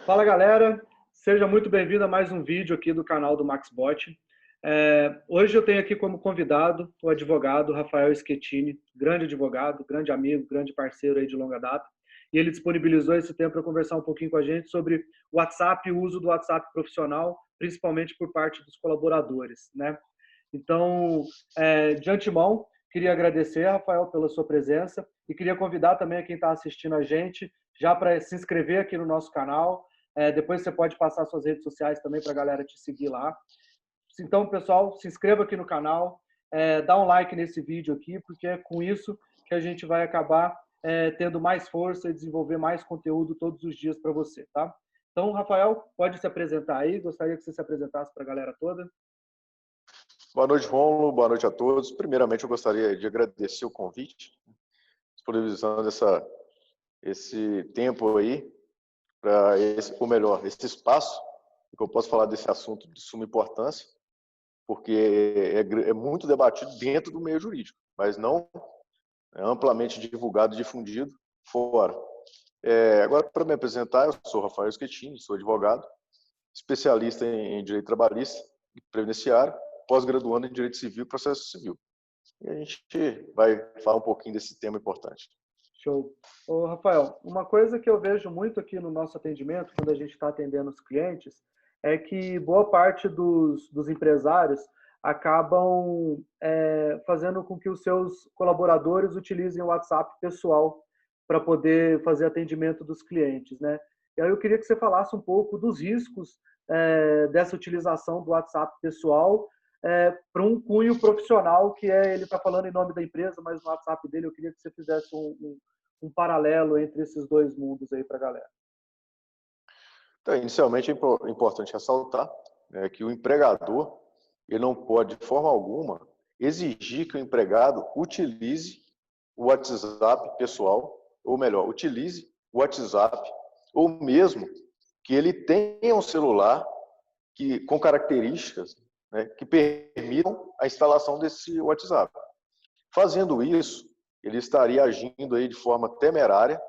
Fala galera, seja muito bem-vindo a mais um vídeo aqui do canal do MaxBot. Hoje eu tenho aqui como convidado o advogado Rafael Schettini, grande advogado, grande amigo, grande parceiro aí de longa data, e ele disponibilizou esse tempo para conversar um pouquinho com a gente sobre o WhatsApp e o uso do WhatsApp profissional, principalmente por parte dos colaboradores, né? Então, de antemão, queria agradecer, Rafael, pela sua presença e queria convidar também quem está assistindo a gente já para se inscrever aqui no nosso canal. Depois você pode passar suas redes sociais também para a galera te seguir lá. Então, pessoal, se inscreva aqui no canal, dá um like nesse vídeo aqui, porque é com isso que a gente vai acabar tendo mais força e desenvolver mais conteúdo todos os dias para você, tá? Então, Rafael, pode se apresentar aí. Gostaria que você se apresentasse para a galera toda. Boa noite, Rômulo. Boa noite a todos. Primeiramente, eu gostaria de agradecer o convite, disponibilizando esse tempo aí, para esse espaço, que eu posso falar desse assunto de suma importância, porque é muito debatido dentro do meio jurídico, mas não é amplamente divulgado e difundido fora. Agora, para me apresentar, eu sou Rafael Schettini, sou advogado, especialista em direito trabalhista e previdenciário, pós-graduando em direito civil e processo civil. E a gente vai falar um pouquinho desse tema importante. Show. Ô, Rafael, uma coisa que eu vejo muito aqui no nosso atendimento, quando a gente está atendendo os clientes, é que boa parte dos empresários acabam fazendo com que os seus colaboradores utilizem o WhatsApp pessoal para poder fazer atendimento dos clientes, né? E aí eu queria que você falasse um pouco dos riscos dessa utilização do WhatsApp pessoal para um cunho profissional, que ele está falando em nome da empresa, mas no WhatsApp dele eu queria que você fizesse um paralelo entre esses dois mundos aí para a galera. Então, inicialmente, é importante ressaltar que o empregador ele não pode, de forma alguma, exigir que o empregado utilize o WhatsApp pessoal, ou melhor, utilize o WhatsApp, ou mesmo que ele tenha um celular com características que permitam a instalação desse WhatsApp. Fazendo isso, ele estaria agindo aí de forma temerária,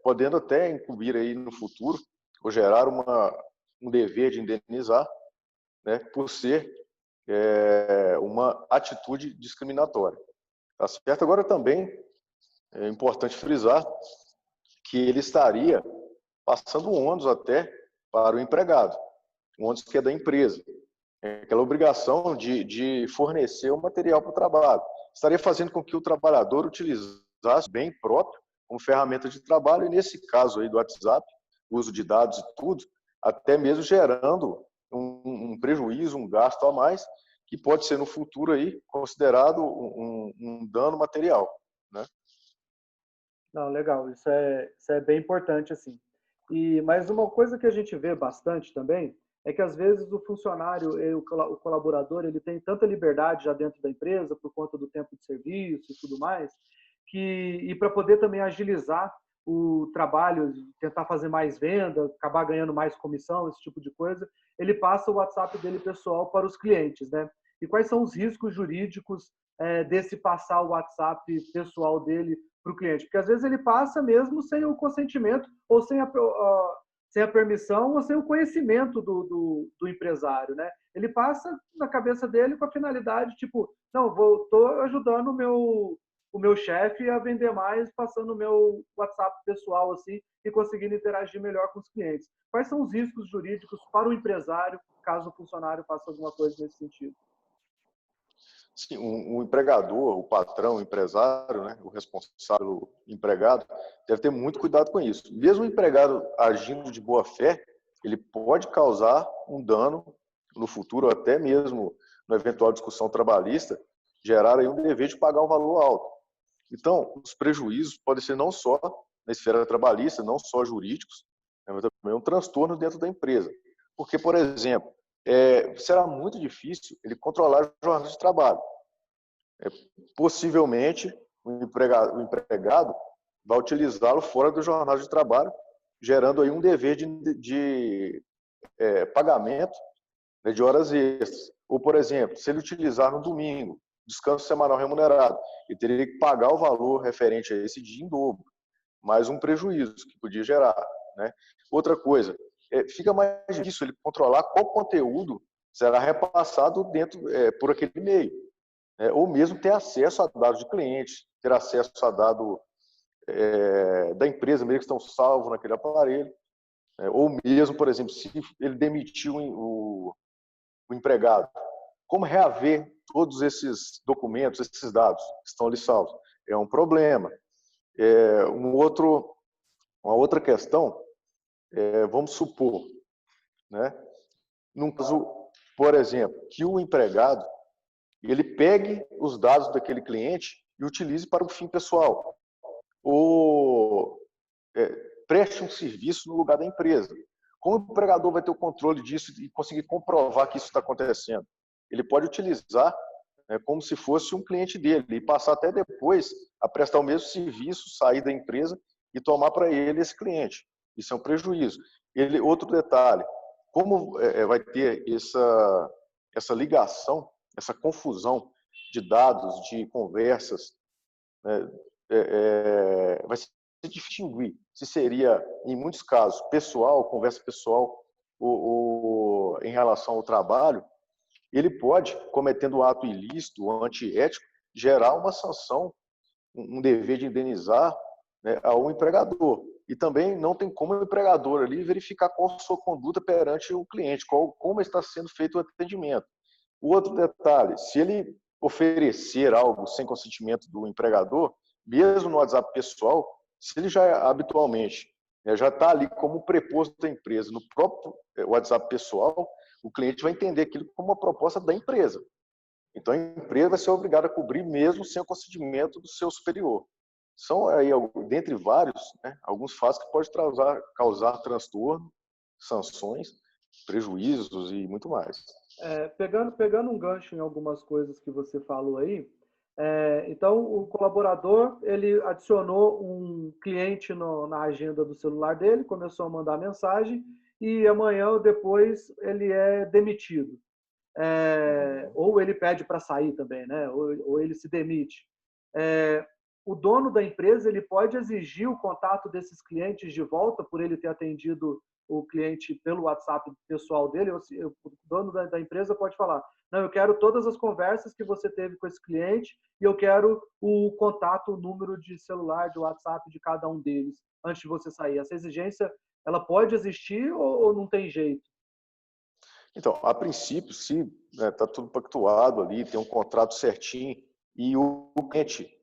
podendo até incumbir aí no futuro ou gerar um dever de indenizar, por ser uma atitude discriminatória. Tá certo? Agora também é importante frisar que ele estaria passando um ônus até para o empregado, um ônus que é da empresa, aquela obrigação de fornecer o material para o trabalho. Estaria fazendo com que o trabalhador utilizasse bem próprio como ferramenta de trabalho, e nesse caso aí do WhatsApp, uso de dados e tudo, até mesmo gerando um prejuízo, um gasto a mais, que pode ser no futuro aí considerado um dano material, né? Não, legal, isso é bem importante, assim. Mas uma coisa que a gente vê bastante também é que, às vezes, o funcionário, o colaborador, ele tem tanta liberdade já dentro da empresa, por conta do tempo de serviço e tudo mais, e para poder também agilizar o trabalho, tentar fazer mais venda, acabar ganhando mais comissão, esse tipo de coisa, ele passa o WhatsApp dele pessoal para os clientes, né? E quais são os riscos jurídicos desse passar o WhatsApp pessoal dele para o cliente? Porque às vezes ele passa mesmo sem o consentimento ou sem a permissão ou sem o conhecimento do empresário, né? Ele passa na cabeça dele com a finalidade, tipo, não, estou ajudando o meu chefe a vender mais, passando o meu WhatsApp pessoal assim e conseguindo interagir melhor com os clientes. Quais são os riscos jurídicos para o empresário caso o funcionário faça alguma coisa nesse sentido? Sim, o empregador, o patrão, o empresário, o responsável, o empregado, deve ter muito cuidado com isso. Mesmo o empregado agindo de boa fé, ele pode causar um dano no futuro, até mesmo na eventual discussão trabalhista, gerar aí um dever de pagar um valor alto. Então, os prejuízos podem ser não só na esfera trabalhista, não só jurídicos, mas também um transtorno dentro da empresa. Porque, por exemplo, será muito difícil ele controlar a jornada de trabalho. Possivelmente, o empregado vai utilizá-lo fora da jornada de trabalho, gerando aí um dever de pagamento de horas extras. Ou, por exemplo, se ele utilizar no domingo, descanso semanal remunerado, ele teria que pagar o valor referente a esse dia em dobro, mais um prejuízo que podia gerar, né? Outra coisa, fica mais difícil ele controlar qual conteúdo será repassado dentro por aquele e-mail, né? Ou mesmo ter acesso a dados de clientes, ter acesso a dados da empresa mesmo que estão salvos naquele aparelho, né? Ou mesmo, por exemplo, se ele demitiu o empregado, como reaver todos esses documentos, esses dados que estão ali salvos? É um problema. Uma outra questão, vamos supor, né, num caso, por exemplo, que o empregado ele pegue os dados daquele cliente e utilize para o fim pessoal, ou preste um serviço no lugar da empresa. Como o empregador vai ter o controle disso e conseguir comprovar que isso está acontecendo? Ele pode utilizar como se fosse um cliente dele e passar até depois a prestar o mesmo serviço, sair da empresa e tomar para ele esse cliente. Isso é um prejuízo. Outro detalhe, como vai ter essa ligação, essa confusão de dados, de conversas, né, vai se distinguir se seria, em muitos casos, pessoal, conversa pessoal, ou em relação ao trabalho. Ele pode, cometendo um ato ilícito ou antiético, gerar uma sanção, um dever de indenizar, né, ao empregador. E também não tem como o empregador ali verificar qual a sua conduta perante o cliente, como está sendo feito o atendimento. O outro detalhe, se ele oferecer algo sem consentimento do empregador, mesmo no WhatsApp pessoal, se ele já habitualmente já está ali como preposto da empresa no próprio WhatsApp pessoal, o cliente vai entender aquilo como uma proposta da empresa. Então, a empresa vai ser obrigada a cobrir mesmo sem o consentimento do seu superior. São aí, dentre vários, né, alguns fatos que podem causar transtorno, sanções, prejuízos e muito mais. Pegando um gancho em algumas coisas que você falou aí, então o colaborador ele adicionou um cliente na agenda do celular dele, começou a mandar mensagem e amanhã ou depois ele é demitido. Ou ele pede para sair também, né? Ou ele se demite. O dono da empresa ele pode exigir o contato desses clientes de volta por ele ter atendido o cliente pelo WhatsApp pessoal dele. O dono da empresa pode falar: não, eu quero todas as conversas que você teve com esse cliente e eu quero o contato, o número de celular, de WhatsApp de cada um deles antes de você sair. Essa exigência ela pode existir ou não tem jeito? Então, a princípio, se está tudo pactuado ali, tem um contrato certinho e o cliente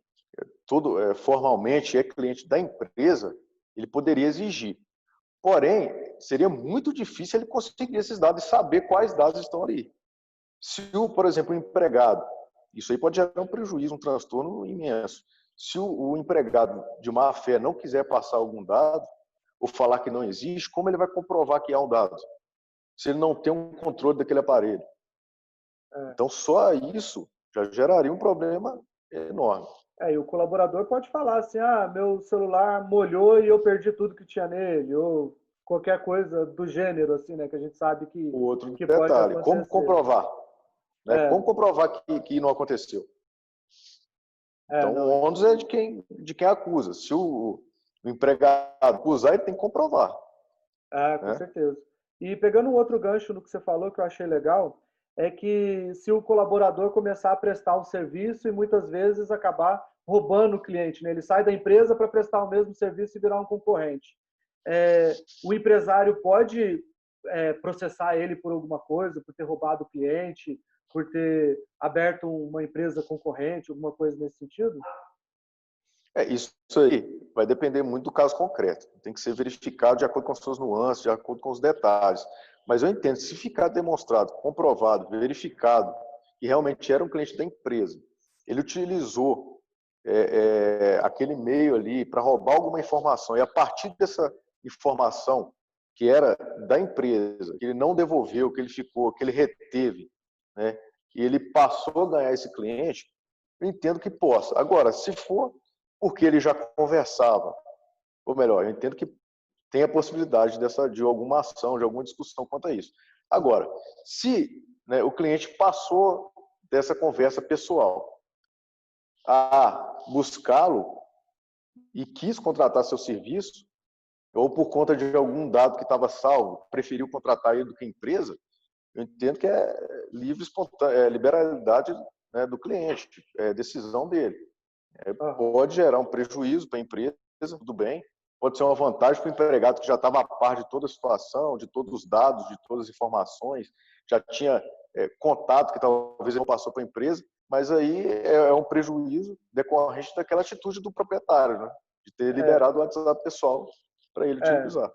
formalmente é cliente da empresa, ele poderia exigir. Porém, seria muito difícil ele conseguir esses dados e saber quais dados estão ali. Se, por exemplo, o empregado, isso aí pode gerar um prejuízo, um transtorno imenso. Se o empregado de má fé não quiser passar algum dado ou falar que não existe, como ele vai comprovar que há um dado? Se ele não tem um controle daquele aparelho. Então, só isso já geraria um problema enorme. E o colaborador pode falar assim: meu celular molhou e eu perdi tudo que tinha nele, ou qualquer coisa do gênero, assim, né? Que a gente sabe que, O outro que detalhe, pode acontecer. como comprovar? Né? Como comprovar que não aconteceu? Então, o ônus é de quem acusa. Se o empregado acusar, ele tem que comprovar. Com certeza. E pegando um outro gancho no que você falou, que eu achei legal, é que se o colaborador começar a prestar um serviço e muitas vezes acabar roubando o cliente, né? Ele sai da empresa para prestar o mesmo serviço e virar um concorrente. O empresário pode processar ele por alguma coisa, por ter roubado o cliente, por ter aberto uma empresa concorrente, alguma coisa nesse sentido? Isso aí vai depender muito do caso concreto. Tem que ser verificado de acordo com as suas nuances, de acordo com os detalhes. Mas eu entendo, se ficar demonstrado, comprovado, verificado, que realmente era um cliente da empresa, ele utilizou aquele meio ali para roubar alguma informação, e a partir dessa informação que era da empresa, que ele não devolveu, que ele ficou, que ele reteve, né, e ele passou a ganhar esse cliente, eu entendo que possa. Agora, se for porque ele já conversava, ou melhor, eu entendo que tem a possibilidade de alguma ação, de alguma discussão quanto a isso. Agora, se o cliente passou dessa conversa pessoal a buscá-lo e quis contratar seu serviço, ou por conta de algum dado que estava salvo, preferiu contratar ele do que a empresa, eu entendo que é livre, espontânea, liberalidade, né, do cliente, é decisão dele. Aham. Pode gerar um prejuízo para a empresa, tudo bem. Pode ser uma vantagem para o empregado que já estava a par de toda a situação, de todos os dados, de todas as informações, já tinha contato que talvez ele não passou para a empresa, mas aí é um prejuízo decorrente daquela atitude do proprietário, né? De ter É, liberado o WhatsApp pessoal para ele é, utilizar.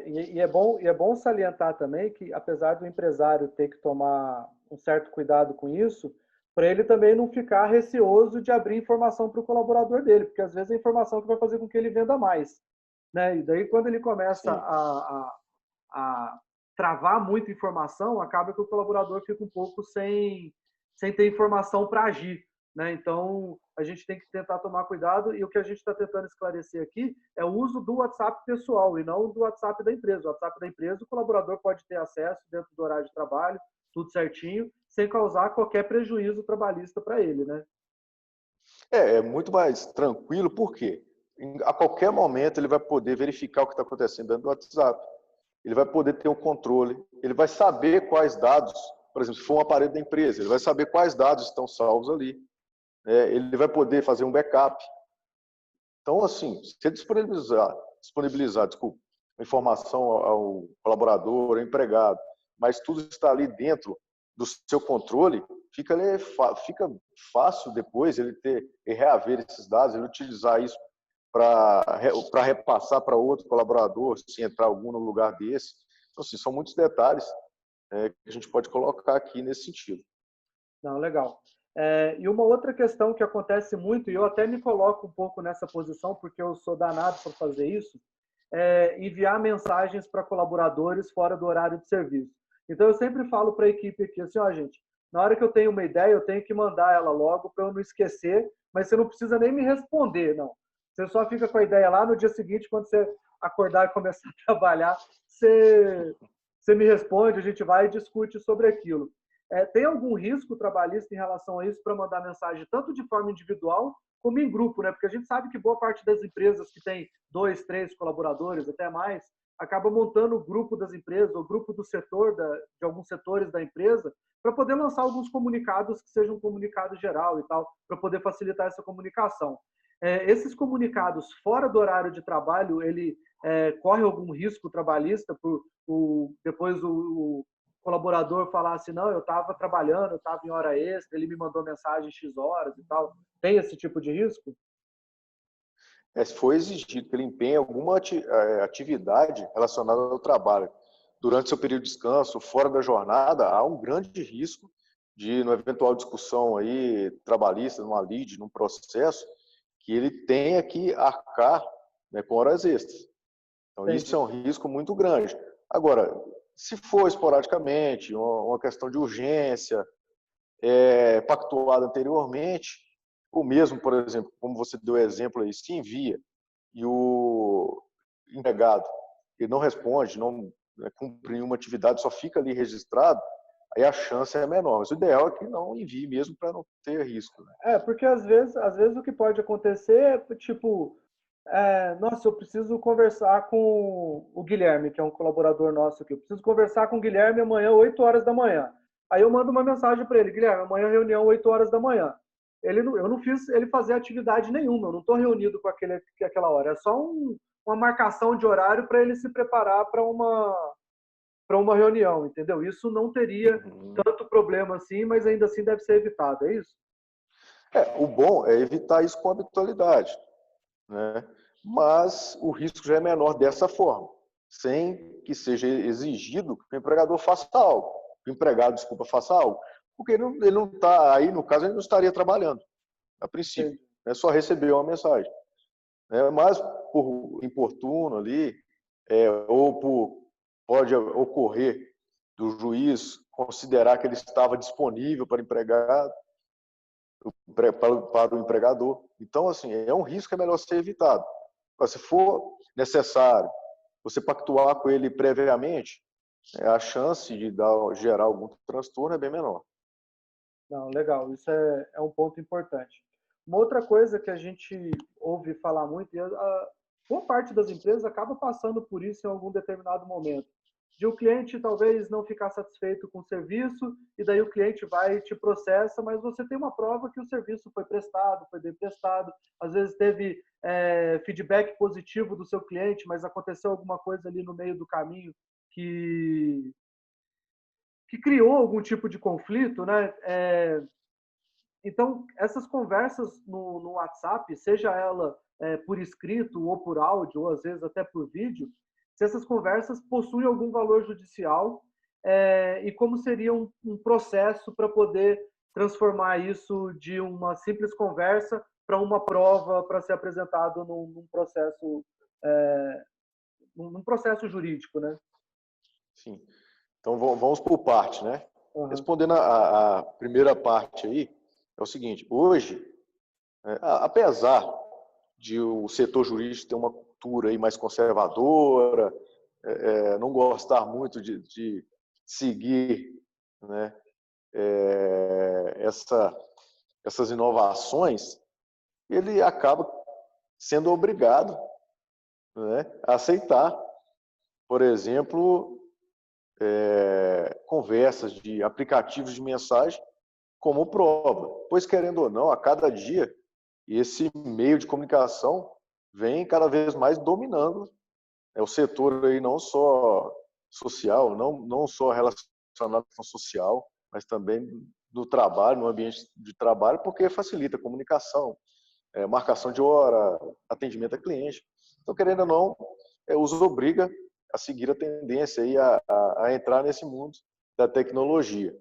e é bom salientar também que, apesar do empresário ter que tomar um certo cuidado com isso, para ele também não ficar receoso de abrir informação para o colaborador dele, porque às vezes é a informação que vai fazer com que ele venda mais, né? E daí, quando ele começa Sim. a travar muita informação, acaba que o colaborador fica um pouco sem ter informação para agir, né? Então, a gente tem que tentar tomar cuidado e o que a gente está tentando esclarecer aqui é o uso do WhatsApp pessoal e não do WhatsApp da empresa. O WhatsApp da empresa, o colaborador pode ter acesso dentro do horário de trabalho, tudo certinho, sem causar qualquer prejuízo trabalhista para ele, né? É muito mais tranquilo, por quê? A qualquer momento ele vai poder verificar o que está acontecendo dentro do WhatsApp. Ele vai poder ter um controle, ele vai saber quais dados, por exemplo, se for um aparelho da empresa, ele vai saber quais dados estão salvos ali. Ele vai poder fazer um backup. Então, assim, se ele disponibilizar, desculpa, informação ao colaborador, ao empregado, mas tudo está ali dentro do seu controle, fica fácil depois ele reaver esses dados, ele utilizar isso para repassar para outro colaborador, se entrar algum no lugar desse. Então, assim, são muitos detalhes que a gente pode colocar aqui nesse sentido. Não, legal. E uma outra questão que acontece muito, e eu até me coloco um pouco nessa posição, porque eu sou danado para fazer isso, é enviar mensagens para colaboradores fora do horário de serviço. Então, eu sempre falo para a equipe aqui, assim, ó, gente, na hora que eu tenho uma ideia, eu tenho que mandar ela logo para eu não esquecer, mas você não precisa nem me responder, não. Você só fica com a ideia lá no dia seguinte, quando você acordar e começar a trabalhar, você me responde, a gente vai e discute sobre aquilo. Tem algum risco trabalhista em relação a isso para mandar mensagem tanto de forma individual como em grupo, né? Porque a gente sabe que boa parte das empresas que tem 2, 3 colaboradores, até mais, acaba montando o grupo das empresas, o grupo do setor, de alguns setores da empresa, para poder lançar alguns comunicados que sejam um comunicado geral e tal, para poder facilitar essa comunicação. Esses comunicados fora do horário de trabalho, ele corre algum risco trabalhista depois o colaborador falar assim, não, eu estava trabalhando, eu estava em hora extra, ele me mandou mensagem X horas e tal. Tem esse tipo de risco? Se for exigido que ele empenhe alguma atividade relacionada ao trabalho durante seu período de descanso, fora da jornada, há um grande risco de, numa eventual discussão aí, trabalhista, numa lide, num processo, que ele tenha que arcar, né, com horas extras. Então, isso é Entendi. um risco muito grande. Agora, se for esporadicamente, uma questão de urgência, pactuada anteriormente, ou mesmo, por exemplo, como você deu exemplo aí, se envia e o empregado ele não responde, não cumpre nenhuma atividade, só fica ali registrado, aí a chance é menor. Mas o ideal é que não envie mesmo para não ter risco, né? Porque às vezes o que pode acontecer é tipo, nossa, eu preciso conversar com o Guilherme, que é um colaborador nosso aqui. Eu preciso conversar com o Guilherme amanhã, 8 horas da manhã. Aí eu mando uma mensagem para ele, Guilherme, amanhã reunião, 8 horas da manhã. Eu não fiz ele fazer atividade nenhuma, eu não estou reunido com aquela hora. É só uma marcação de horário para ele se preparar para uma reunião, entendeu? Isso não teria Uhum. tanto problema assim, mas ainda assim deve ser evitado, é isso? O bom é evitar isso com habitualidade, né? Mas o risco já é menor dessa forma, sem que seja exigido que o empregador faça algo, que o empregado, desculpa, faça algo, porque ele não está aí, no caso, ele não estaria trabalhando, a princípio, Entendi. né? Só recebeu uma mensagem, né? Mas por importuno ali, pode ocorrer do juiz considerar que ele estava disponível para empregado, para o empregador. Então, assim, é um risco que é melhor ser evitado. Mas, se for necessário você pactuar com ele previamente, a chance de gerar algum transtorno é bem menor. Não, legal, isso é um ponto importante. Uma outra coisa que a gente ouve falar muito, boa parte das empresas acaba passando por isso em algum determinado momento. De o cliente talvez não ficar satisfeito com o serviço, e daí o cliente vai e te processa, mas você tem uma prova que o serviço foi prestado, foi bem prestado, às vezes teve feedback positivo do seu cliente, mas aconteceu alguma coisa ali no meio do caminho que, que criou algum tipo de conflito, né? Então, essas conversas no WhatsApp, seja ela por escrito ou por áudio, ou às vezes até por vídeo, se essas conversas possuem algum valor judicial e como seria um processo para poder transformar isso de uma simples conversa para uma prova para ser apresentado num processo jurídico, né? Sim. Então vamos por parte, né? Uhum. Respondendo a primeira parte aí, é o seguinte: hoje, apesar de o setor jurídico ter uma cultura aí mais conservadora, não gostar muito de seguir, né, essas inovações, ele acaba sendo obrigado, né, a aceitar, por exemplo, conversas de aplicativos de mensagem como prova, pois, querendo ou não, a cada dia esse meio de comunicação vem cada vez mais dominando o setor aí, não só social, não só relacionado à questão social, mas também no trabalho, no ambiente de trabalho, porque facilita a comunicação, marcação de hora, atendimento a cliente. Então, querendo ou não, os obriga a seguir a tendência aí a entrar nesse mundo da tecnologia.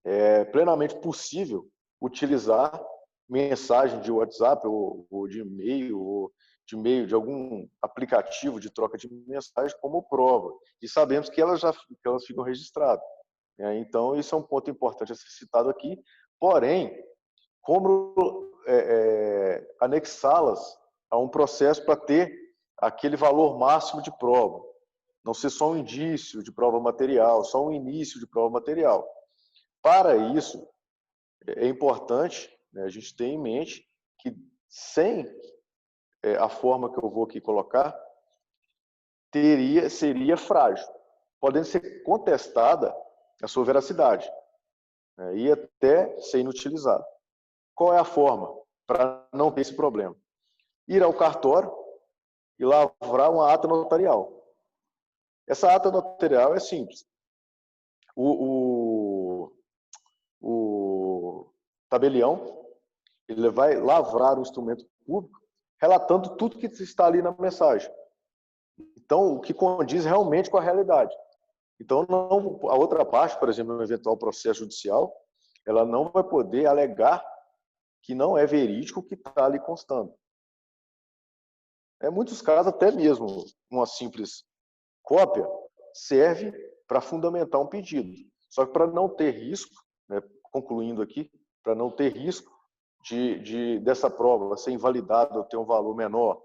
É plenamente possível utilizar mensagem de WhatsApp ou de e-mail de algum aplicativo de troca de mensagem como prova. E sabemos que elas ficam registradas. Então, isso é um ponto importante a ser citado aqui. Porém, como anexá-las a um processo para ter aquele valor máximo de prova? Não ser só um indício de prova material, só um início de prova material. Para isso, é importante, né, a gente ter em mente que sem a forma que eu vou aqui colocar, seria frágil, podendo ser contestada a sua veracidade, né, e até ser inutilizada. Qual é a forma para não ter esse problema? Ir ao cartório e lavrar uma ata notarial. Essa ata notarial é simples. O tabelião, ele vai lavrar o instrumento público relatando tudo que está ali na mensagem. Então, o que condiz realmente com a realidade. Então, a outra parte, por exemplo, no eventual processo judicial, ela não vai poder alegar que não é verídico o que está ali constando. Em muitos casos, até mesmo uma simples cópia serve para fundamentar um pedido. Só que para não ter risco, né, concluindo aqui, para não ter risco dessa prova ser invalidada ou ter um valor menor,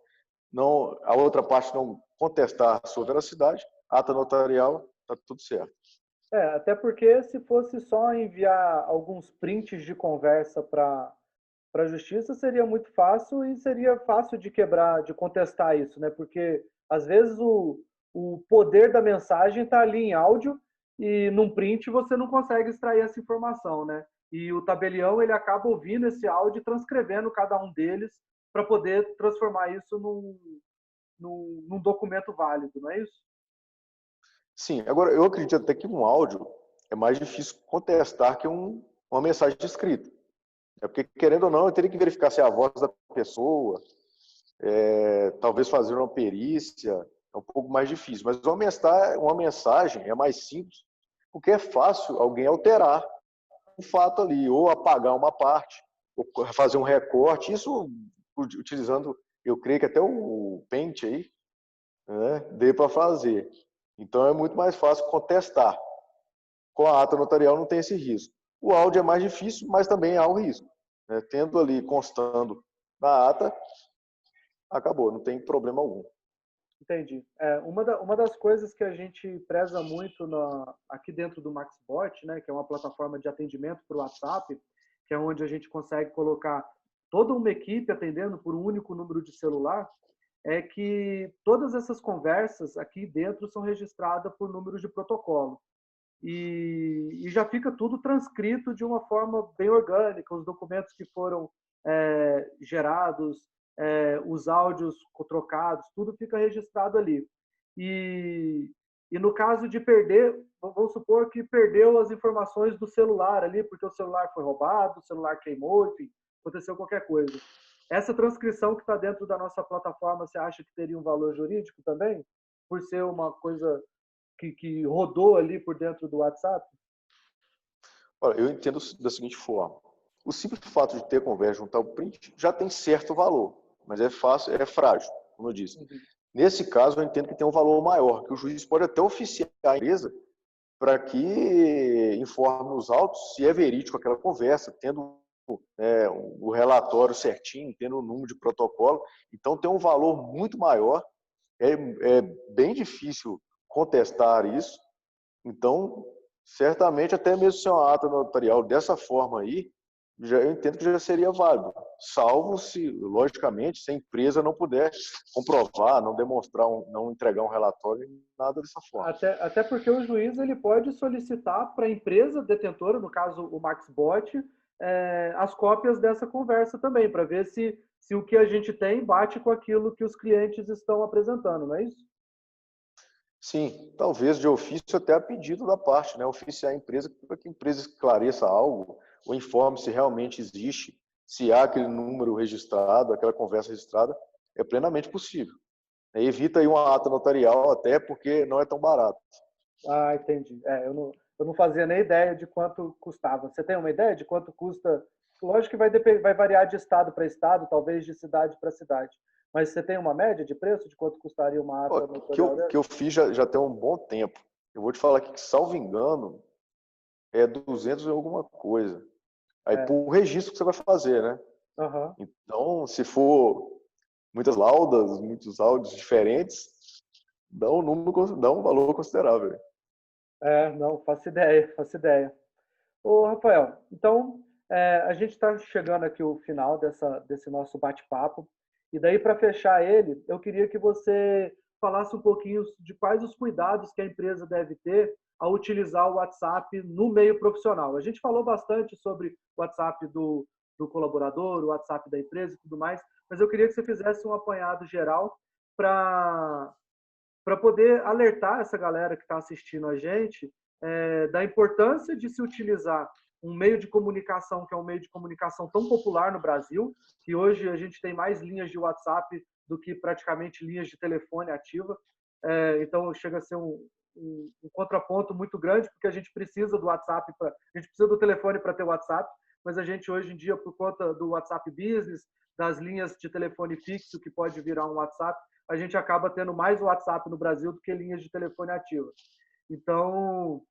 a outra parte não contestar a sua veracidade, ata notarial, está tudo certo. Até porque se fosse só enviar alguns prints de conversa para a justiça, seria muito fácil e seria fácil de quebrar, de contestar isso, né? Porque às vezes o poder da mensagem está ali em áudio e num print você não consegue extrair essa informação, né? E o tabelião ele acaba ouvindo esse áudio e transcrevendo cada um deles para poder transformar isso num documento válido, não é isso? Sim, agora eu acredito até que um áudio é mais difícil contestar que uma mensagem escrita. Porque, querendo ou não, eu teria que verificar se é a voz da pessoa, talvez fazer uma perícia, é um pouco mais difícil. Mas uma mensagem é mais simples, porque é fácil alguém alterar o fato ali, ou apagar uma parte, ou fazer um recorte, isso utilizando, eu creio que até o Paint aí, né, dê para fazer. Então é muito mais fácil contestar. Com a ata notarial não tem esse risco. O áudio é mais difícil, mas também há o risco, né? Tendo ali, constando na ata, acabou, não tem problema algum. Entendi. Uma das coisas que a gente preza muito aqui dentro do MaxBot, né, que é uma plataforma de atendimento para o WhatsApp, que é onde a gente consegue colocar toda uma equipe atendendo por um único número de celular, é que todas essas conversas aqui dentro são registradas por números de protocolo. E já fica tudo transcrito de uma forma bem orgânica, os documentos que foram gerados, os áudios trocados, tudo fica registrado ali. E no caso de perder, vamos supor que perdeu as informações do celular ali, porque o celular foi roubado, o celular queimou, enfim, aconteceu qualquer coisa. Essa transcrição que está dentro da nossa plataforma, você acha que teria um valor jurídico também? Por ser uma coisa que rodou ali por dentro do WhatsApp? Olha, eu entendo da seguinte forma. O simples fato de ter conversa, juntar o print, já tem certo valor, mas é fácil, é frágil, como eu disse. Uhum. Nesse caso, eu entendo que tem um valor maior, que o juiz pode até oficiar a empresa para que informe os autos se é verídico aquela conversa, tendo o relatório certinho, tendo o número de protocolo. Então, tem um valor muito maior. É bem difícil contestar isso. Então, certamente, até mesmo se é uma ata notarial dessa forma aí, eu entendo que já seria válido, salvo se, logicamente, se a empresa não puder comprovar, não demonstrar, não entregar um relatório, nada dessa forma. Até porque o juiz ele pode solicitar para a empresa detentora, no caso o MaxBot, as cópias dessa conversa também, para ver se o que a gente tem bate com aquilo que os clientes estão apresentando, não é isso? Sim, talvez de ofício até a pedido da parte, né? Oficiar a empresa para que a empresa esclareça algo ou informe se realmente existe, se há aquele número registrado, aquela conversa registrada, é plenamente possível. Evita aí uma ata notarial, até porque não é tão barato. Ah, entendi. Eu não fazia nem ideia de quanto custava. Você tem uma ideia de quanto custa? Lógico que vai variar de estado para estado, talvez de cidade para cidade. Mas você tem uma média de preço de quanto custaria uma Pô, ata notarial que dessa? eu fiz já tem um bom tempo. Eu vou te falar aqui que, salvo engano, é 200 e alguma coisa. Aí, É. por registro que você vai fazer, né? Aham. Então, se for muitas laudas, muitos áudios diferentes, dá um valor considerável. Não, faço ideia, faço ideia. Ô, Rafael, então a gente está chegando aqui ao final desse nosso bate-papo. E daí, para fechar ele, eu queria que você falasse um pouquinho de quais os cuidados que a empresa deve ter ao utilizar o WhatsApp no meio profissional. A gente falou bastante sobre o WhatsApp do colaborador, o WhatsApp da empresa e tudo mais, mas eu queria que você fizesse um apanhado geral para poder alertar essa galera que está assistindo a gente da importância de se utilizar um meio de comunicação que é um meio de comunicação tão popular no Brasil, que hoje a gente tem mais linhas de WhatsApp do que praticamente linhas de telefone ativa. Então chega a ser um contraponto muito grande, porque a gente precisa do WhatsApp, a gente precisa do telefone para ter WhatsApp, mas a gente hoje em dia, por conta do WhatsApp Business, das linhas de telefone fixo que pode virar um WhatsApp, a gente acaba tendo mais WhatsApp no Brasil do que linhas de telefone ativas. Então,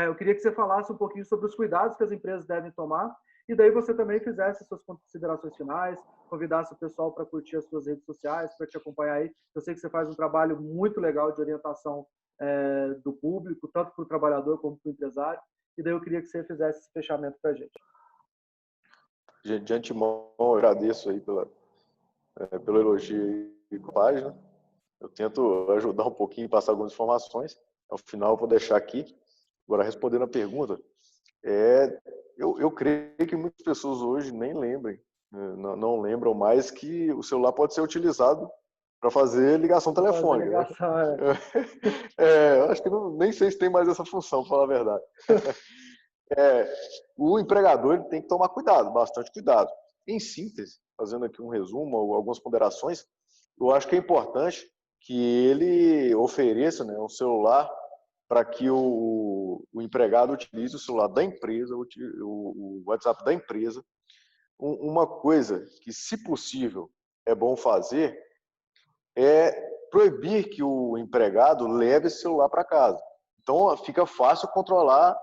eu queria que você falasse um pouquinho sobre os cuidados que as empresas devem tomar e daí você também fizesse suas considerações finais, convidasse o pessoal para curtir as suas redes sociais, para te acompanhar aí. Eu sei que você faz um trabalho muito legal de orientação do público, tanto para o trabalhador como para o empresário. E daí eu queria que você fizesse esse fechamento para a gente. De antemão, eu agradeço aí pelo elogio e com a página. Eu tento ajudar um pouquinho, passar algumas informações. Ao final, eu vou deixar aqui. Agora, respondendo a pergunta, eu creio que muitas pessoas hoje nem lembrem, não lembram mais que o celular pode ser utilizado para fazer ligação Fazer telefônica. ligação, Eu acho que nem sei se tem mais essa função, para falar a verdade. O empregador ele tem que tomar cuidado, bastante cuidado. Em síntese, fazendo aqui um resumo ou algumas ponderações, eu acho que é importante que ele ofereça, né, um celular para que o empregado utilize o celular da empresa, o WhatsApp da empresa. Uma coisa que, se possível, é bom fazer é proibir que o empregado leve esse celular para casa. Então, fica fácil controlar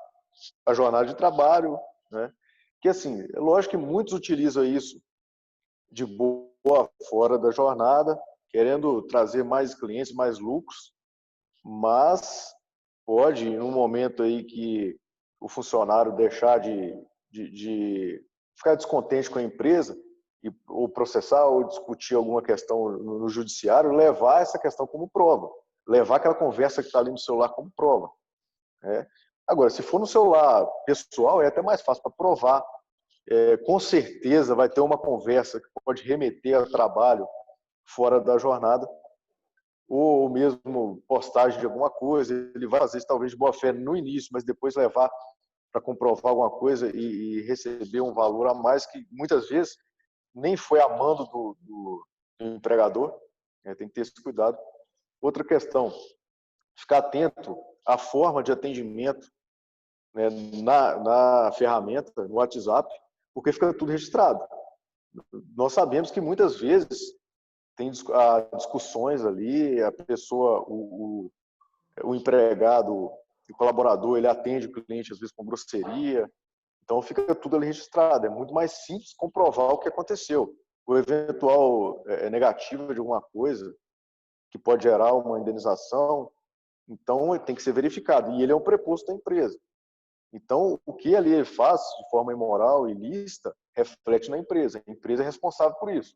a jornada de trabalho, né? Que assim, é lógico que muitos utilizam isso de boa fora da jornada, querendo trazer mais clientes, mais lucros, mas pode, num momento aí que o funcionário deixar de ficar descontente com a empresa, ou processar ou discutir alguma questão no judiciário, levar essa questão como prova, levar aquela conversa que está ali no celular como prova. Né? Agora, se for no celular pessoal, é até mais fácil para provar. Com certeza vai ter uma conversa que pode remeter ao trabalho fora da jornada, ou mesmo postagem de alguma coisa. Ele vai fazer isso talvez de boa fé no início, mas depois levar para comprovar alguma coisa e receber um valor a mais que muitas vezes nem foi a mando do empregador. Tem que ter esse cuidado. Outra questão, ficar atento à forma de atendimento, né, na ferramenta, no WhatsApp, porque fica tudo registrado. Nós sabemos que muitas vezes tem discussões ali, a pessoa, o empregado, o colaborador, ele atende o cliente às vezes com grosseria, então fica tudo ali registrado. É muito mais simples comprovar o que aconteceu. O eventual negativo de alguma coisa que pode gerar uma indenização, então tem que ser verificado. E ele é um preposto da empresa. Então, o que ali ele faz de forma imoral e ilícita reflete na empresa. A empresa é responsável por isso,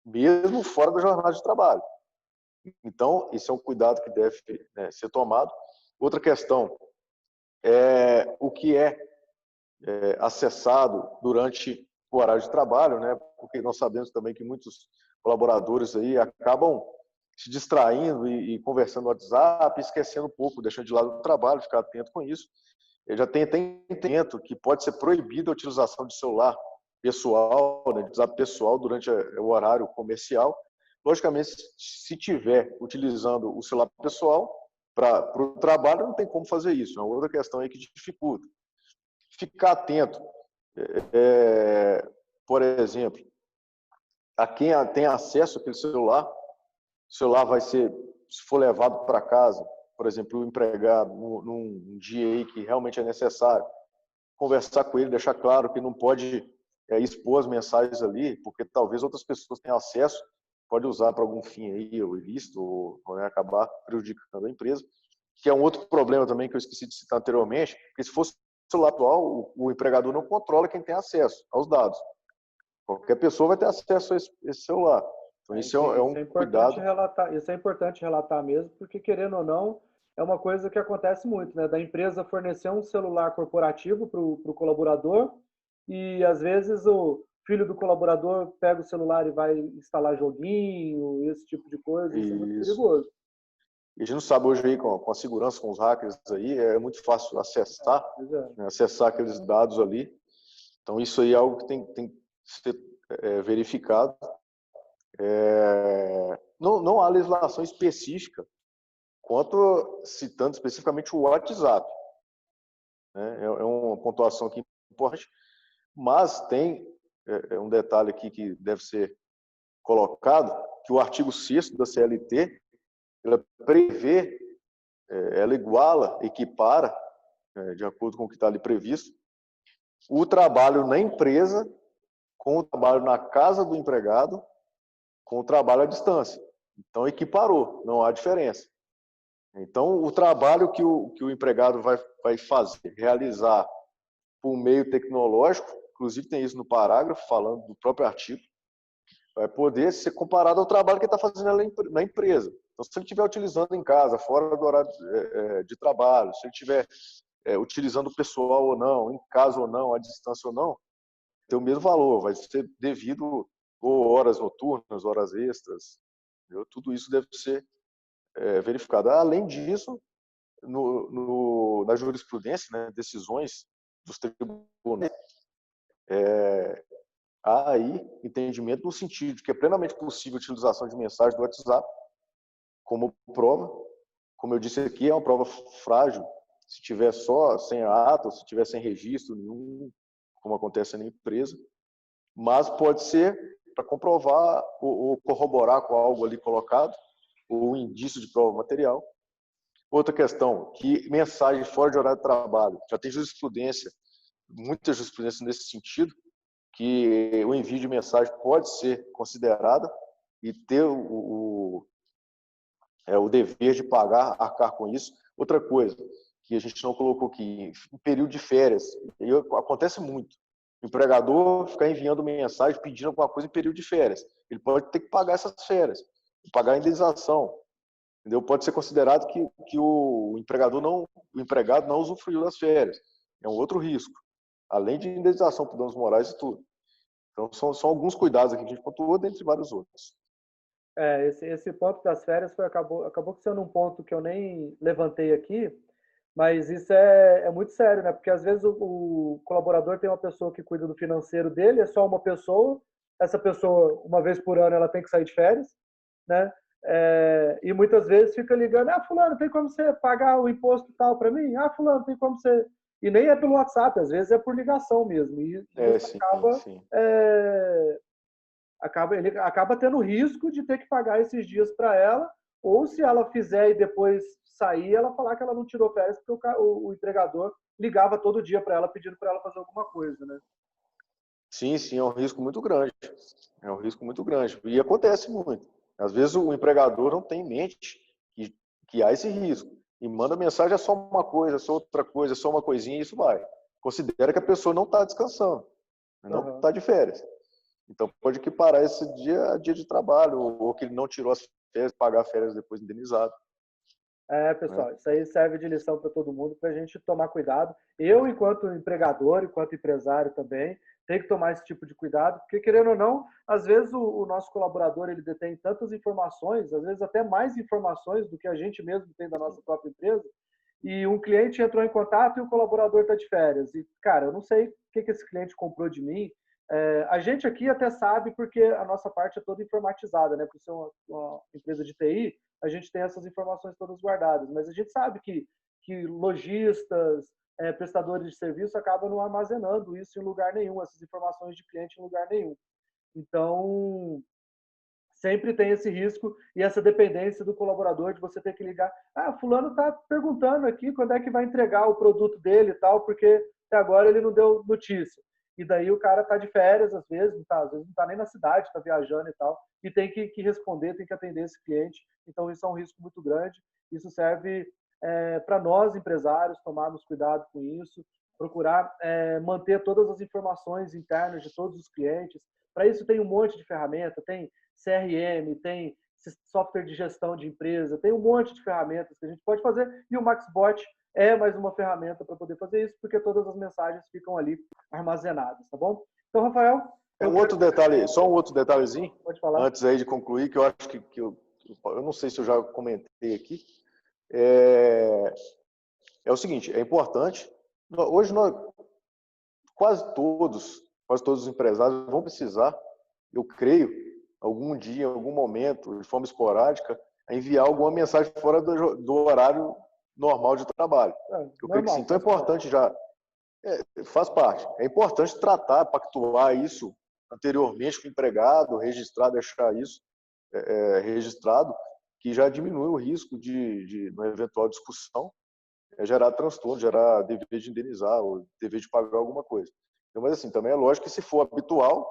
mesmo fora da jornada de trabalho. Então, esse é um cuidado que deve, né, ser tomado. Outra questão é o que é acessado durante o horário de trabalho, né? Porque nós sabemos também que muitos colaboradores aí acabam se distraindo e conversando no WhatsApp, esquecendo um pouco, deixando de lado o trabalho, ficar atento com isso. Eu já tenho até entendimento que pode ser proibida a utilização de celular pessoal, né, de WhatsApp pessoal durante o horário comercial. Logicamente, se tiver utilizando o celular pessoal para o trabalho, não tem como fazer isso. É uma outra questão aí que dificulta. Ficar atento, por exemplo, a quem tem acesso àquele celular. O celular vai ser, se for levado para casa, por exemplo, o empregado, num dia aí que realmente é necessário, conversar com ele, deixar claro que não pode expor as mensagens ali, porque talvez outras pessoas tenham acesso, pode usar para algum fim aí, ou ilícito, ou né, acabar prejudicando a empresa, que é um outro problema também que eu esqueci de citar anteriormente, porque se fosse o celular atual, o empregador não controla quem tem acesso aos dados. Qualquer pessoa vai ter acesso a esse celular. Então, isso é um cuidado. Isso é importante relatar mesmo, porque querendo ou não, é uma coisa que acontece muito, né? Da empresa fornecer um celular corporativo para o colaborador e às vezes o filho do colaborador pega o celular e vai instalar joguinho, esse tipo de coisa, isso é muito Isso. perigoso. E a gente não sabe hoje aí com a segurança, com os hackers aí, é muito fácil acessar, né, acessar aqueles dados ali. Então isso aí é algo que tem que ser verificado. Não há legislação específica quanto citando especificamente o WhatsApp. Né? É uma pontuação aqui importante, mas tem um detalhe aqui que deve ser colocado, que o artigo 6º da CLT, ela prevê, ela iguala, equipara, de acordo com o que está ali previsto, o trabalho na empresa com o trabalho na casa do empregado com o trabalho à distância. Então, equiparou, não há diferença. Então, o trabalho que o empregado vai fazer, realizar por meio tecnológico, inclusive tem isso no parágrafo, falando do próprio artigo, vai poder ser comparado ao trabalho que ele está fazendo na empresa. Então, se ele estiver utilizando em casa, fora do horário de trabalho, se ele estiver utilizando o pessoal ou não, em casa ou não, à distância ou não, tem o mesmo valor, vai ser devido ou horas noturnas, horas extras, entendeu? Tudo isso deve ser verificado. Além disso, na jurisprudência, né, decisões dos tribunais, há aí entendimento no sentido de que é plenamente possível a utilização de mensagens do WhatsApp como prova. Como eu disse aqui, é uma prova frágil, se tiver só sem ata, ou se tiver sem registro nenhum, como acontece na empresa, mas pode ser para comprovar ou corroborar com algo ali colocado, ou um indício de prova material. Outra questão, que mensagem fora de horário de trabalho, já tem jurisprudência, muita jurisprudência nesse sentido, que o envio de mensagem pode ser considerada e ter o dever de pagar, arcar com isso. Outra coisa que a gente não colocou aqui, em período de férias, acontece muito. O empregador ficar enviando mensagem pedindo alguma coisa em período de férias. Ele pode ter que pagar essas férias, pagar a indenização. Entendeu? Pode ser considerado que o empregado não usufruiu das férias. É um outro risco, além de indenização por danos morais e tudo. Então, são alguns cuidados aqui que a gente pontuou, dentre vários outros. Esse ponto das férias acabou sendo um ponto que eu nem levantei aqui, mas isso é muito sério, né? Porque às vezes o colaborador tem uma pessoa que cuida do financeiro dele, é só uma pessoa, essa pessoa, uma vez por ano, ela tem que sair de férias, né? E muitas vezes fica ligando, fulano, tem como você pagar o imposto tal para mim? Fulano, tem como você... E nem é pelo WhatsApp, às vezes é por ligação mesmo. E isso Sim, sim. Ele acaba tendo risco de ter que pagar esses dias para ela, ou se ela fizer e depois sair, ela falar que ela não tirou férias porque o empregador ligava todo dia para ela pedindo para ela fazer alguma coisa, né? Sim, é um risco muito grande. É um risco muito grande. E acontece muito. Às vezes o empregador não tem em mente que há esse risco. E manda mensagem, é só uma coisa, é só outra coisa, é só uma coisinha, e isso vai. Considera que a pessoa não está descansando, não está de férias. Então pode equiparar esse dia a dia de trabalho, ou que ele não tirou as férias, pagar férias depois indenizado. Pessoal, isso aí serve de lição para todo mundo, para a gente tomar cuidado. Eu, enquanto empregador, enquanto empresário também, tenho que tomar esse tipo de cuidado, porque, querendo ou não, às vezes o nosso colaborador ele detém tantas informações, às vezes até mais informações do que a gente mesmo tem da nossa própria empresa, e um cliente entrou em contato e o colaborador está de férias. E, cara, eu não sei o que esse cliente comprou de mim. A gente aqui até sabe porque a nossa parte é toda informatizada, né? Por ser uma empresa de TI, a gente tem essas informações todas guardadas, mas a gente sabe que lojistas, prestadores de serviço acabam não armazenando isso em lugar nenhum, essas informações de cliente em lugar nenhum. Então, sempre tem esse risco e essa dependência do colaborador de você ter que ligar. Fulano está perguntando aqui quando é que vai entregar o produto dele e tal, porque até agora ele não deu notícia. E daí o cara está de férias, às vezes não está nem na cidade, está viajando e tal, e tem que responder, tem que atender esse cliente. Então isso é um risco muito grande. Isso serve para nós, empresários, tomarmos cuidado com isso, procurar manter todas as informações internas de todos os clientes. Para isso tem um monte de ferramenta, tem CRM, tem software de gestão de empresa, tem um monte de ferramentas que a gente pode fazer, e o MaxBot é mais uma ferramenta para poder fazer isso, porque todas as mensagens ficam ali armazenadas, tá bom? Então, Rafael... Outro detalhe, só um outro detalhezinho, pode falar. Antes aí de concluir, que eu acho que eu não sei se eu já comentei aqui, é o seguinte, é importante, hoje quase todos os empresários vão precisar, eu creio, algum dia, em algum momento, de forma esporádica, enviar alguma mensagem fora do horário normal de trabalho. Eu creio que sim. Então é importante faz parte. É importante tratar, pactuar isso anteriormente com o empregado, registrar, deixar isso registrado, que já diminui o risco de uma eventual discussão, gerar transtorno, gerar dever de indenizar ou dever de pagar alguma coisa. Então, mas assim, também é lógico que se for habitual,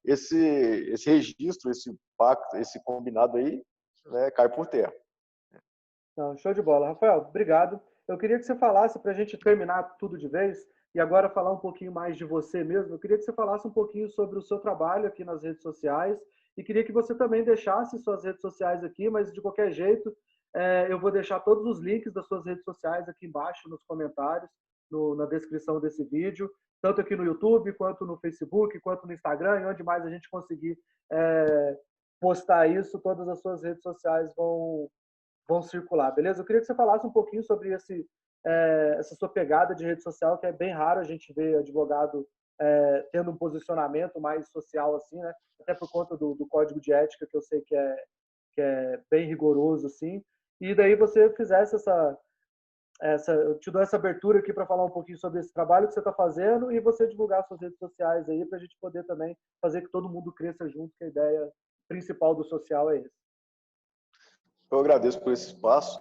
esse registro, esse pacto, esse combinado aí, né, cai por terra. Não, show de bola. Rafael, obrigado. Eu queria que você falasse, para a gente terminar tudo de vez, e agora falar um pouquinho mais de você mesmo, eu queria que você falasse um pouquinho sobre o seu trabalho aqui nas redes sociais, e queria que você também deixasse suas redes sociais aqui, mas de qualquer jeito, eu vou deixar todos os links das suas redes sociais aqui embaixo nos comentários, na descrição desse vídeo, tanto aqui no YouTube, quanto no Facebook, quanto no Instagram, e onde mais a gente conseguir postar isso, todas as suas redes sociais vão circular, beleza? Eu queria que você falasse um pouquinho sobre essa sua pegada de rede social, que é bem raro a gente ver advogado tendo um posicionamento mais social assim, né? Até por conta do código de ética, que eu sei que é bem rigoroso, assim. E daí você fizesse eu te dou essa abertura aqui para falar um pouquinho sobre esse trabalho que você está fazendo e você divulgar suas redes sociais aí para a gente poder também fazer que todo mundo cresça junto, que a ideia principal do social é essa. Eu agradeço por esse espaço.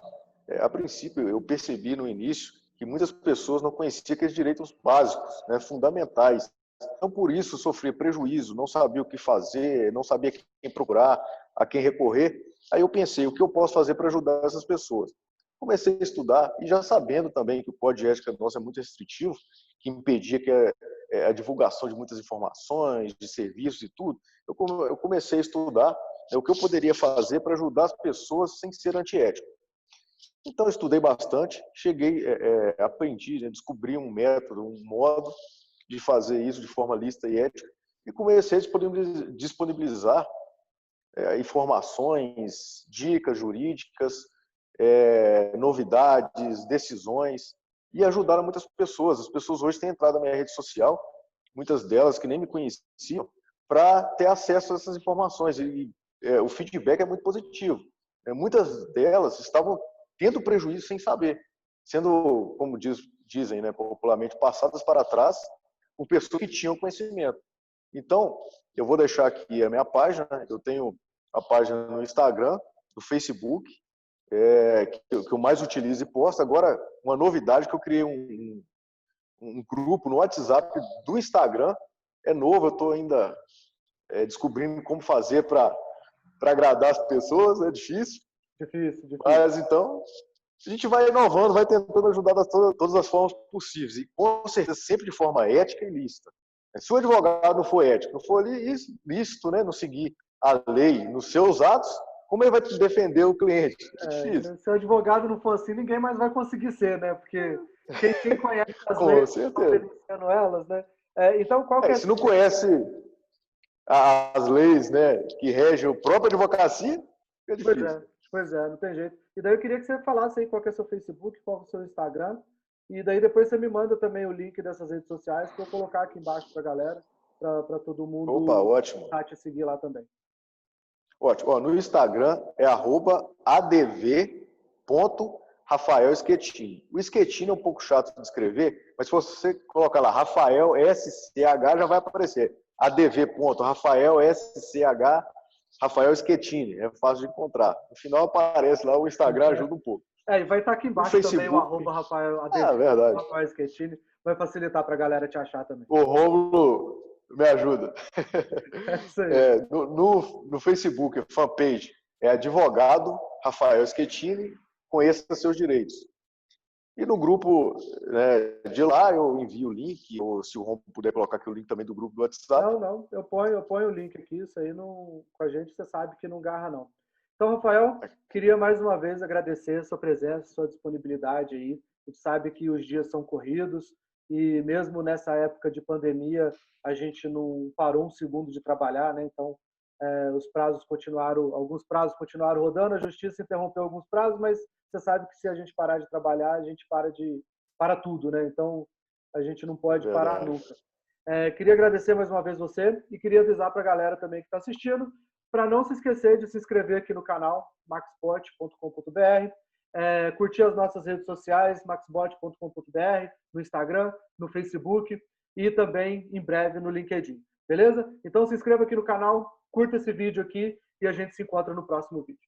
A princípio, eu percebi no início que muitas pessoas não conheciam aqueles direitos básicos, né, fundamentais. Então, por isso, sofria prejuízo, não sabia o que fazer, não sabia quem procurar, a quem recorrer. Aí eu pensei, o que eu posso fazer para ajudar essas pessoas? Comecei a estudar e já sabendo também que o código de ética nosso é muito restritivo, que impedia que a divulgação de muitas informações, de serviços e tudo, eu comecei a estudar o que eu poderia fazer para ajudar as pessoas sem ser antiético. Então, eu estudei bastante, aprendi, né, descobri um método, um modo de fazer isso de forma lícita e ética, e comecei a disponibilizar informações, dicas jurídicas, novidades, decisões, e ajudaram muitas pessoas. As pessoas hoje têm entrado na minha rede social, muitas delas que nem me conheciam, para ter acesso a essas informações. E o feedback é muito positivo. Muitas delas estavam tendo prejuízo sem saber, sendo, como dizem, né, popularmente, passadas para trás por pessoas que tinham conhecimento. Então, eu vou deixar aqui a minha página. Eu tenho a página no Instagram, no Facebook, que eu mais utilizo e posto. Agora, uma novidade que eu criei um grupo no WhatsApp do Instagram. É novo, eu estou ainda descobrindo como fazer para agradar as pessoas, é difícil. Difícil. Mas, então, a gente vai inovando, vai tentando ajudar de todas as formas possíveis. E, com certeza, sempre de forma ética e lícita. Se o advogado não for ético, não for lícito, né, não seguir a lei nos seus atos, como ele vai defender o cliente? É difícil. Se o advogado não for assim, ninguém mais vai conseguir ser, né? Porque quem conhece as Com leis, certeza. está elas, né? Então, qual que é... Se não conhece as leis, né, que regem a própria advocacia, é difícil. Pois é, não tem jeito. E daí eu queria que você falasse aí qual que é o seu Facebook, qual que é o seu Instagram, e daí depois você me manda também o link dessas redes sociais para eu colocar aqui embaixo para a galera, para todo mundo. Opa, ótimo. Te seguir lá também. Ótimo. Ó, no Instagram é @adv.rafaelschettini. O Schettini é um pouco chato de escrever, mas se você colocar lá Rafael SCH, já vai aparecer. adv.rafaelsch Rafael Schettini. É fácil de encontrar. No final aparece lá, o Instagram ajuda um pouco. E vai estar aqui embaixo também o @Rafael verdade. Rafael Schettini. Vai facilitar para a galera te achar também. O Rômulo me ajuda. Isso aí. No Facebook, a fanpage é advogado Rafael Schettini, conheça seus direitos. E no grupo, né, de lá eu envio o link, ou se o Rômulo puder colocar aqui o link também do grupo do WhatsApp. Não, eu ponho o link aqui, isso aí não, com a gente você sabe que não garra não. Então, Rafael, queria mais uma vez agradecer a sua presença, a sua disponibilidade aí. A gente sabe que os dias são corridos e mesmo nessa época de pandemia a gente não parou um segundo de trabalhar, né? Então, alguns prazos continuaram rodando, a justiça interrompeu alguns prazos, mas você sabe que se a gente parar de trabalhar, a gente para tudo, né? Então, a gente não pode parar nunca. Queria agradecer mais uma vez você e queria avisar para a galera também que está assistindo para não se esquecer de se inscrever aqui no canal maxbot.com.br, curtir as nossas redes sociais maxbot.com.br, no Instagram, no Facebook e também em breve no LinkedIn. Beleza? Então se inscreva aqui no canal, curta esse vídeo aqui e a gente se encontra no próximo vídeo.